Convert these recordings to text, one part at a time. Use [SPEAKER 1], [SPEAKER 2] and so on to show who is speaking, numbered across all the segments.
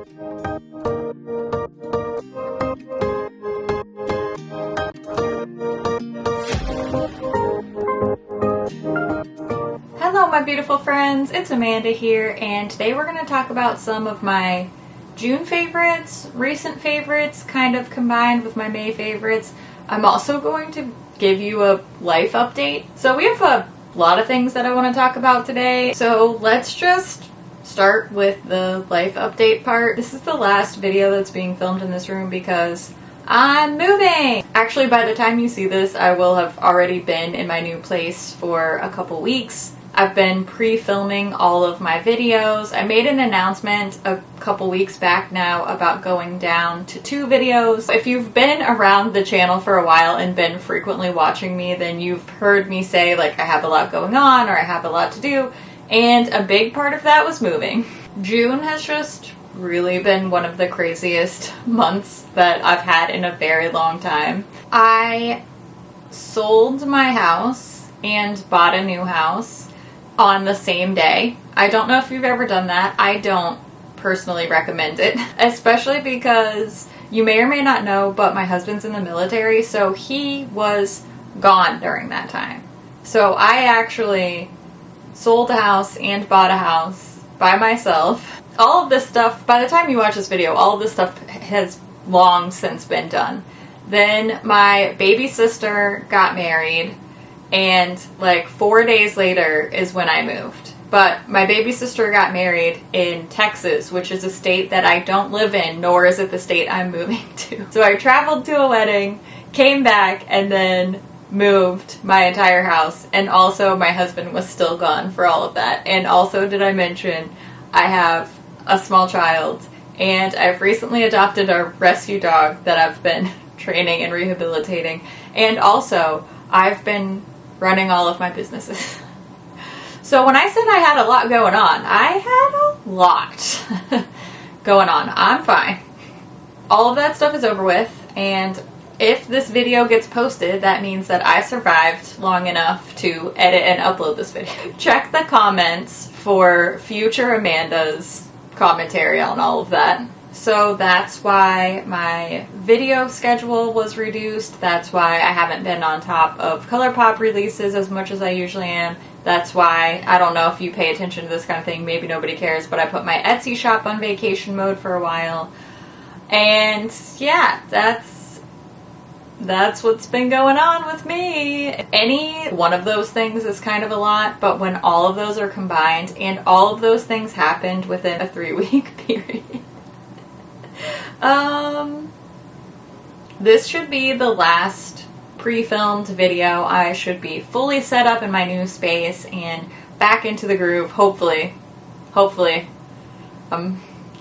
[SPEAKER 1] Hello my beautiful friends, it's Amanda here, and today we're going to talk about some of my June favorites, recent favorites, kind of combined with my May favorites. I'm also going to give you a life update. So we have a lot of things that I want to talk about today, so let's just start with the life update part. This is the last video that's being filmed in this room because I'm moving! Actually, by the time you see this, I will have already been in my new place for a couple weeks. I've been pre-filming all of my videos. I made an announcement a couple weeks back now about going down to 2 videos. If you've been around the channel for a while and been frequently watching me, then you've heard me say like I have a lot going on or I have a lot to do, and a big part of that was moving. June has just really been one of the craziest months that I've had in a very long time. I sold my house and bought a new house on the same day. I don't know if you've ever done that. I don't personally recommend it, especially because you may or may not know, but my husband's in the military, so he was gone during that time. So I actually sold a house and bought a house by myself. All of this stuff, by the time you watch this video, all of this stuff has long since been done. Then my baby sister got married, and like 4 days later is when I moved. But my baby sister got married in Texas, which is a state that I don't live in, nor is it the state I'm moving to. So I traveled to a wedding, came back, and then moved my entire house. And also my husband was still gone for all of that. And also, did I mention, I have a small child, and I've recently adopted a rescue dog that I've been training and rehabilitating. And also, I've been running all of my businesses. So when I said I had a lot going on, I had a lot going on. I'm fine. All of that stuff is over with, and if this video gets posted, that means that I survived long enough to edit and upload this video. Check the comments for future Amanda's commentary on all of that. So that's why my video schedule was reduced. That's why I haven't been on top of ColourPop releases as much as I usually am. That's why, I don't know if you pay attention to this kind of thing, maybe nobody cares, but I put my Etsy shop on vacation mode for a while. And yeah, that's what's been going on with me. Any one of those things is kind of a lot, but when all of those are combined, and all of those things happened within a 3-week period. This should be the last pre-filmed video. I should be fully set up in my new space and back into the groove, hopefully. Got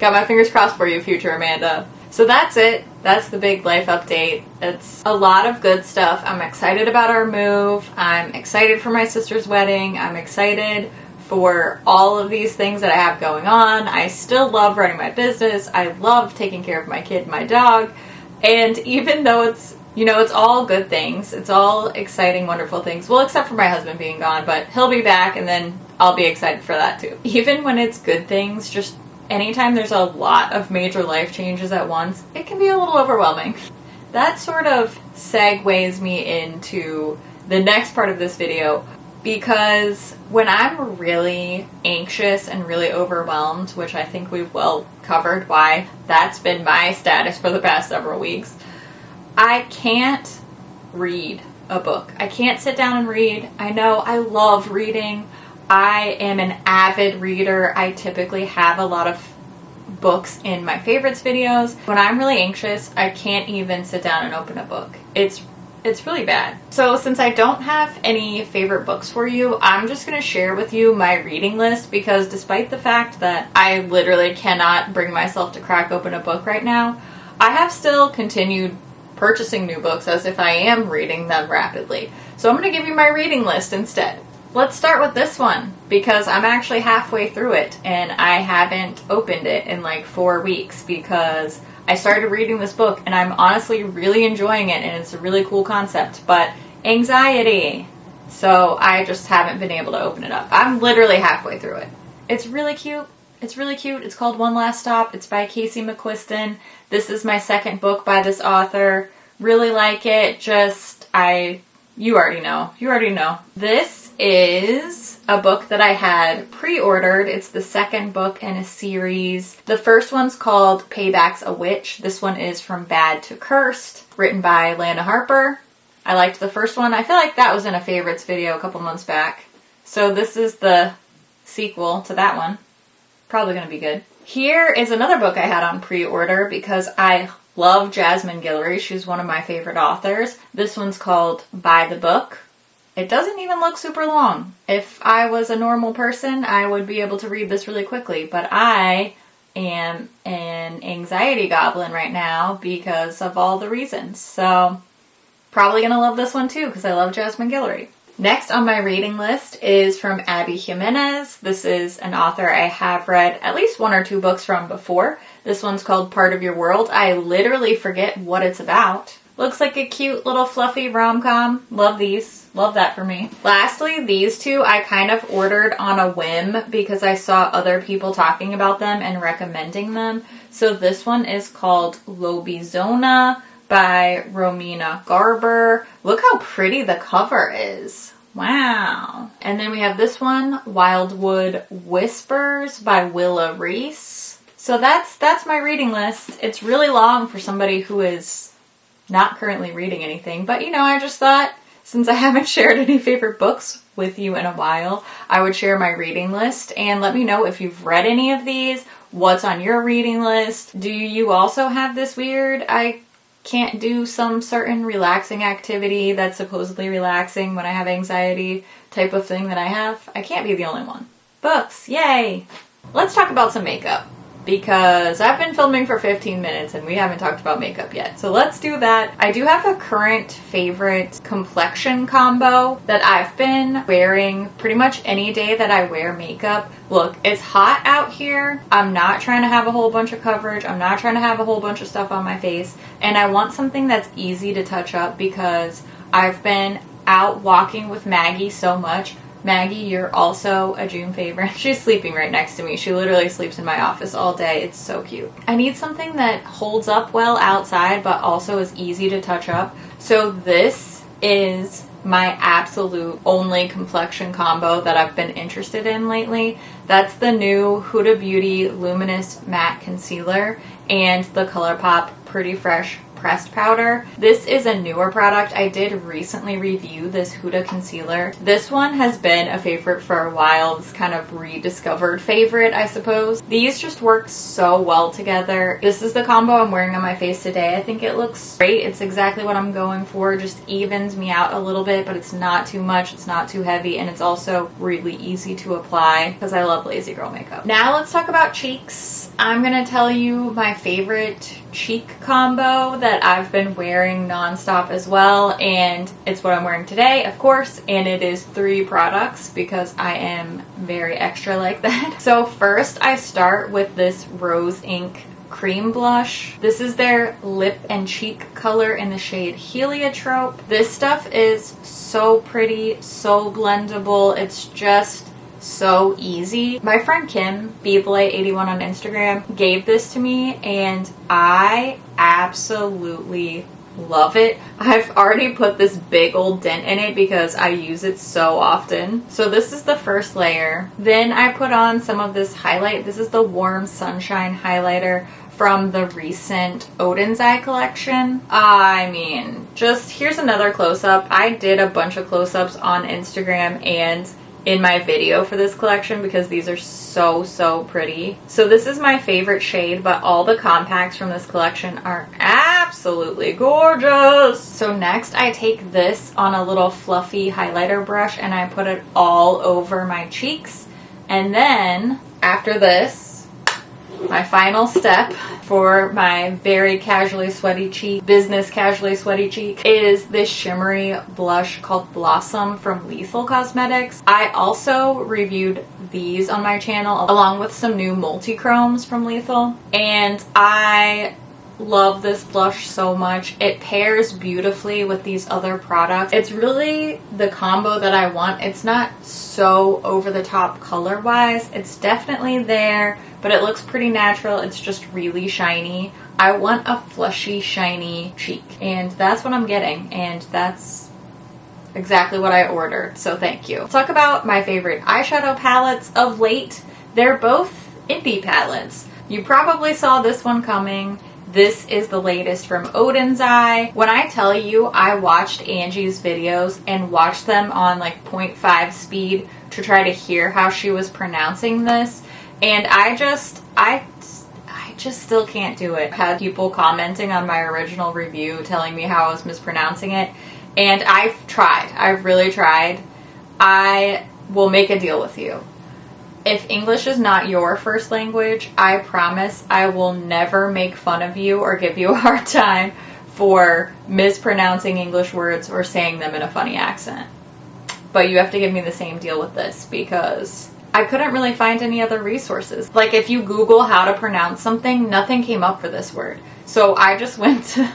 [SPEAKER 1] my fingers crossed for you, future Amanda. So that's it. That's the big life update. It's a lot of good stuff. I'm excited about our move. I'm excited for my sister's wedding. I'm excited for all of these things that I have going on. I still love running my business. I love taking care of my kid and my dog. And even though it's, you know, it's all good things, it's all exciting, wonderful things. Well, except for my husband being gone, but he'll be back and then I'll be excited for that too. Even when it's good things, just anytime there's a lot of major life changes at once, it can be a little overwhelming. That sort of segues me into the next part of this video, because when I'm really anxious and really overwhelmed, which I think we've well covered why that's been my status for the past several weeks, I can't read a book. I can't sit down and read. I know I love reading. I am an avid reader. I typically have a lot of books in my favorites videos. When I'm really anxious, I can't even sit down and open a book. It's really bad. So since I don't have any favorite books for you, I'm just going to share with you my reading list, because despite the fact that I literally cannot bring myself to crack open a book right now, I have still continued purchasing new books as if I am reading them rapidly. So I'm going to give you my reading list instead. Let's start with this one, because I'm actually halfway through it and I haven't opened it in like 4 weeks because I started reading this book and I'm honestly really enjoying it and it's a really cool concept, but anxiety. So I just haven't been able to open it up. I'm literally halfway through it. It's really cute. It's really cute. It's called One Last Stop. It's by Casey McQuiston. This is my second book by this author. Really like it. You already know. You already know. This is a book that I had pre-ordered. It's the second book in a series. The first one's called Payback's a Witch. This one is From Bad to Cursed, written by Lana Harper. I liked the first one. I feel like that was in a favorites video a couple months back. So this is the sequel to that one. Probably going to be good. Here is another book I had on pre-order because I love Jasmine Guillory. She's one of my favorite authors. This one's called By the Book. It doesn't even look super long. If I was a normal person, I would be able to read this really quickly, but I am an anxiety goblin right now because of all the reasons. So probably going to love this one too because I love Jasmine Guillory. Next on my reading list is from Abby Jimenez. This is an author I have read at least one or two books from before. This one's called Part of Your World. I literally forget what it's about. Looks like a cute little fluffy rom-com. Love these. Love that for me. Lastly, these two I kind of ordered on a whim because I saw other people talking about them and recommending them. So this one is called Lobizona by Romina Garber. Look how pretty the cover is. Wow. And then we have this one, Wildwood Whispers by Willa Reese. So that's my reading list. It's really long for somebody who is not currently reading anything, but you know, I just thought since I haven't shared any favorite books with you in a while, I would share my reading list and let me know if you've read any of these, what's on your reading list. Do you also have this weird, I can't do some certain relaxing activity that's supposedly relaxing when I have anxiety type of thing that I have? I can't be the only one. Books, yay! Let's talk about some makeup because I've been filming for 15 minutes and we haven't talked about makeup yet. So let's do that. I do have a current favorite complexion combo that I've been wearing pretty much any day that I wear makeup. Look, it's hot out here. I'm not trying to have a whole bunch of coverage. I'm not trying to have a whole bunch of stuff on my face. And I want something that's easy to touch up because I've been out walking with Maggie so much. Maggie, you're also a June favorite. She's sleeping right next to me. She literally sleeps in my office all day. It's so cute. I need something that holds up well outside, but also is easy to touch up. So this is my absolute only complexion combo that I've been interested in lately. That's the new Huda Beauty Luminous Matte Concealer and the ColourPop Pretty Fresh Pressed Powder. This is a newer product. I did recently review this Huda concealer. This one has been a favorite for a while. It's kind of rediscovered favorite, I suppose. These just work so well together. This is the combo I'm wearing on my face today. I think it looks great. It's exactly what I'm going for. Just evens me out a little bit, but it's not too much. It's not too heavy, and it's also really easy to apply because I love lazy girl makeup. Now let's talk about cheeks. I'm gonna tell you my favorite cheek combo that I've been wearing nonstop as well, and it's what I'm wearing today, of course, and it is 3 products because I am very extra like that. So first I start with this Rose Ink cream blush. This is their lip and cheek color in the shade Heliotrope. This stuff is so pretty, so blendable. It's just so easy. My friend Kim, Beavelay81 on Instagram, gave this to me and I absolutely love it. I've already put this big old dent in it because I use it so often. So this is the first layer. Then I put on some of this highlight. This is the Warm Sunshine highlighter from the recent Odin's Eye collection. I mean, just here's another close-up. I did a bunch of close-ups on Instagram and in my video for this collection because these are so pretty. So this is my favorite shade, but all the compacts from this collection are absolutely gorgeous. So next I take this on a little fluffy highlighter brush and I put it all over my cheeks. And then after this, my final step for my very casually sweaty cheek, business casually sweaty cheek, is this shimmery blush called Blossom from Lethal Cosmetics. I also reviewed these on my channel along with some new multi-chromes from Lethal, and I love this blush so much. It pairs beautifully with these other products. It's really the combo that I want. It's not so over the top color wise. It's definitely there, but it looks pretty natural. It's just really shiny. I want a flushy, shiny cheek, and that's what I'm getting, and that's exactly what I ordered, so thank you. Let's talk about my favorite eyeshadow palettes of late. They're both indie palettes. You probably saw this one coming. This is the latest from Odin's Eye. When I tell you I watched Angie's videos and watched them on like 0.5 speed to try to hear how she was pronouncing this, and I just still can't do it. I had people commenting on my original review telling me how I was mispronouncing it, and I've tried. I've really tried. I will make a deal with you. If English is not your first language, I promise I will never make fun of you or give you a hard time for mispronouncing English words or saying them in a funny accent. But you have to give me the same deal with this, because I couldn't really find any other resources. Like if you Google how to pronounce something, nothing came up for this word. So I just went to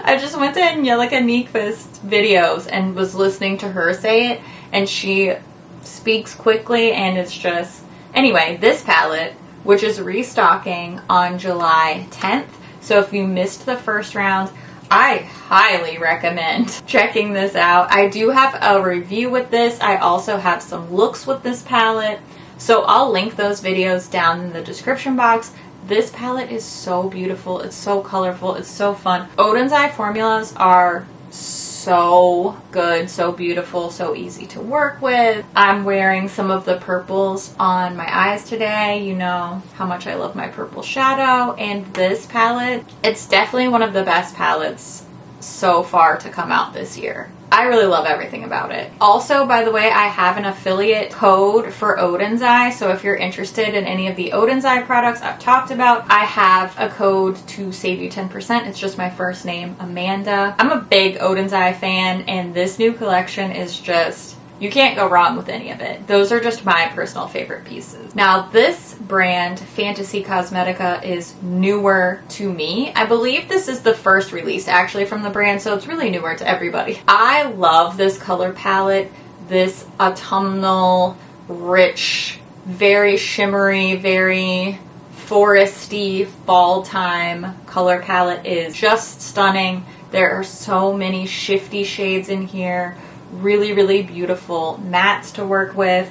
[SPEAKER 1] Angelica Nyqvist's videos and was listening to her say it, and she speaks quickly, and it's just... Anyway, this palette, which is restocking on July 10th, so if you missed the first round, I highly recommend checking this out. I do have a review with this. I also have some looks with this palette, so I'll link those videos down in the description box. This palette is so beautiful. It's so colorful. It's so fun. Odin's Eye formulas are so good, so beautiful, so easy to work with. I'm wearing some of the purples on my eyes today. You know how much I love my purple shadow, and this palette, it's definitely one of the best palettes so far to come out this year. I really love everything about it. Also, by the way, I have an affiliate code for Odin's Eye, so if you're interested in any of the Odin's Eye products I've talked about, I have a code to save you 10%. It's just my first name, Amanda. I'm a big Odin's Eye fan, and this new collection is just... you can't go wrong with any of it. Those are just my personal favorite pieces. Now, this brand, Fantasy Cosmetica, is newer to me. I believe this is the first release actually from the brand, so it's really newer to everybody. I love this color palette. This autumnal, rich, very shimmery, very foresty, fall time color palette is just stunning. There are so many shifty shades in here. Really, really beautiful mattes to work with.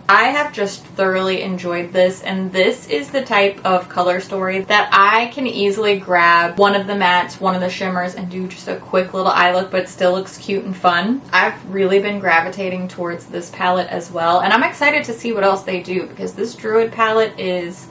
[SPEAKER 1] I have just thoroughly enjoyed this, and this is the type of color story that I can easily grab one of the mattes, one of the shimmers, and do just a quick little eye look, but still looks cute and fun. I've really been gravitating towards this palette as well, and I'm excited to see what else they do, because this Druid palette is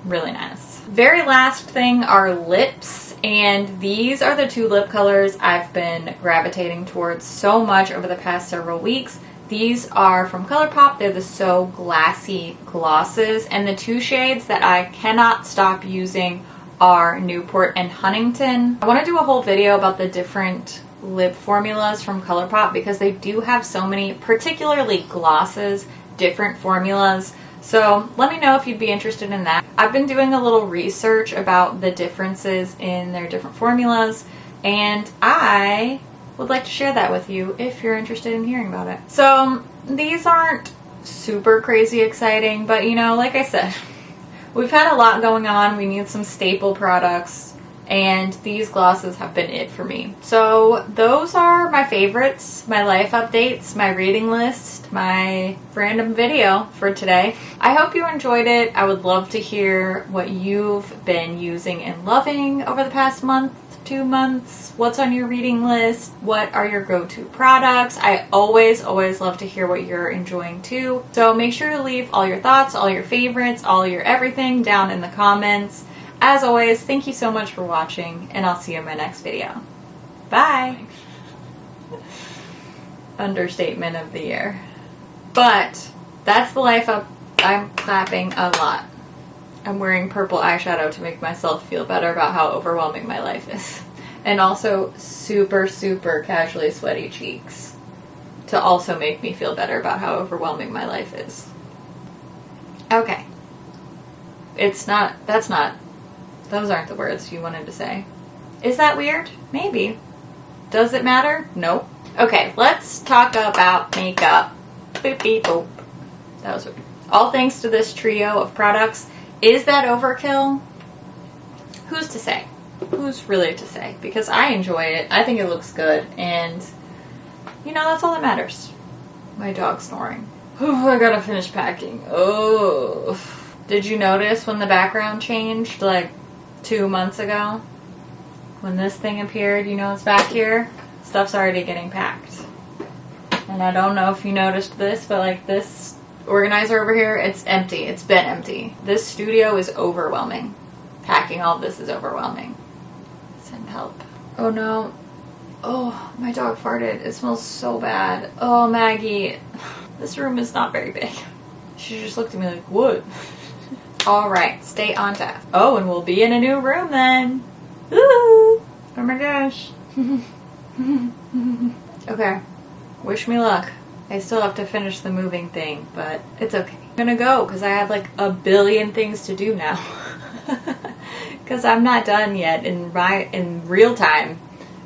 [SPEAKER 1] really nice. Very last thing are lips, and these are the two lip colors I've been gravitating towards so much over the past several weeks. These are from ColourPop. They're the So Glassy glosses, and the two shades that I cannot stop using are Newport and Huntington. I want to do a whole video about the different lip formulas from ColourPop, because they do have so many, particularly glosses, different formulas. So let me know if you'd be interested in that. I've been doing a little research about the differences in their different formulas, and I would like to share that with you if you're interested in hearing about it. So these aren't super crazy exciting, but you know, like I said, we've had a lot going on. We need some staple products, and these glosses have been it for me. So those are my favorites, my life updates, my reading list, my random video for today. I hope you enjoyed it. I would love to hear what you've been using and loving over the past month, 2 months. What's on your reading list? What are your go-to products? I always love to hear what you're enjoying too. So make sure to leave all your thoughts, all your favorites, all your everything down in the comments. As always, thank you so much for watching, and I'll see you in my next video. Bye! Understatement of the year. But that's the life up. I'm clapping a lot. I'm wearing purple eyeshadow to make myself feel better about how overwhelming my life is. And also super, super casually sweaty cheeks to also make me feel better about how overwhelming my life is. Okay. That's not Those aren't the words you wanted to say. Is that weird? Maybe. Does it matter? Nope. Okay, let's talk about makeup. Boop beep boop. That was weird. All thanks to this trio of products. Is that overkill? Who's to say? Who's really to say? Because I enjoy it. I think it looks good. And, you know, that's all that matters. My dog's snoring. Oh, I gotta finish packing. Oh. Did you notice when the background changed like 2 months ago? When this thing appeared, you know it's back here? Stuff's already getting packed. And I don't know if you noticed this, but like this organizer over here, it's empty. It's been empty. This studio is overwhelming. Packing all of this is overwhelming. Send help. Oh no. Oh, my dog farted. It smells so bad. Oh, Maggie. This room is not very big. She just looked at me like, what? Alright, stay on task. Oh, and we'll be in a new room then. Ooh. Oh my gosh. Okay. Wish me luck. I still have to finish the moving thing, but it's okay. I'm gonna go because I have like a billion things to do now. Because I'm not done yet in real time.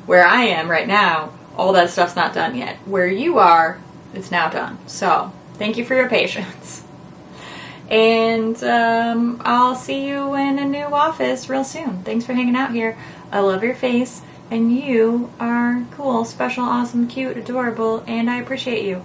[SPEAKER 1] Where I am right now, all that stuff's not done yet. Where you are, it's now done. So, thank you for your patience. And I'll see you in a new office real soon. Thanks for hanging out here. I love your face. And you are cool, special, awesome, cute, adorable, and I appreciate you.